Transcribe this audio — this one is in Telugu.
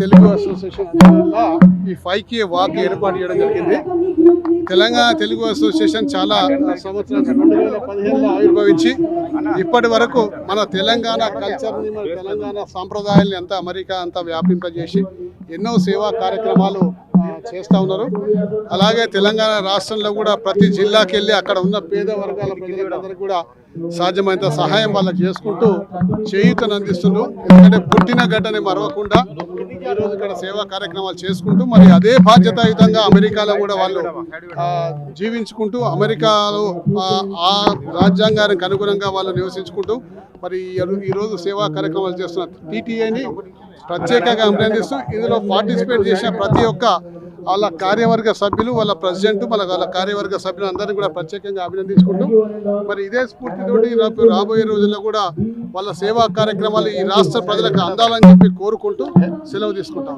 తెలుగు అసోసియేషన్ వల్ల ఈ 5K వాక్ ఏర్పాటు చేయడం జరిగింది. తెలంగాణ తెలుగు అసోసియేషన్ చాలా సంవత్సరాలు 2015లో ఆవిర్భవించి ఇప్పటి వరకు మన తెలంగాణ కల్చర్ని, మన తెలంగాణ సాంప్రదాయాల్ని అంతా అమెరికా అంతా వ్యాపింపజేసి ఎన్నో సేవా కార్యక్రమాలు చేస్తూ ఉన్నారు. అలాగే తెలంగాణ రాష్ట్రంలో కూడా ప్రతి జిల్లాకి వెళ్ళి అక్కడ ఉన్న పేద వర్గాల ప్రజలందరికీ కూడా సాధ్యమైనంత సహాయం వాళ్ళకి చేసుకుంటూ చేయూతను అందిస్తున్నారు. ఎందుకంటే పుట్టిన గడ్డని మరవకుండా ఈరోజు ఇక్కడ సేవా కార్యక్రమాలు చేసుకుంటూ మరి అదే బాధ్యతాయుతంగా అమెరికాలో కూడా వాళ్ళు జీవించుకుంటూ అమెరికాలో ఆ రాజ్యాంగానికి అనుగుణంగా వాళ్ళు నివసించుకుంటూ మరి ఈరోజు సేవా కార్యక్రమాలు చేస్తున్న టీటీఐని ప్రత్యేకంగా అభినందిస్తూ ఇందులో పార్టిసిపేట్ చేసిన ప్రతి ఒక్క వాళ్ళ కార్యవర్గ సభ్యులు, వాళ్ళ ప్రెసిడెంట్, వాళ్ళ కార్యవర్గ సభ్యులు అందరినీ కూడా ప్రత్యేకంగా అభినందించుకుంటూ మరి ఇదే స్ఫూర్తితోటి రాబోయే రోజుల్లో కూడా వాళ్ళ సేవా కార్యక్రమాలు ఈ రాష్ట్ర ప్రజలకు అందాలని చెప్పి కోరుకుంటూ సెలవు తీసుకుంటాం.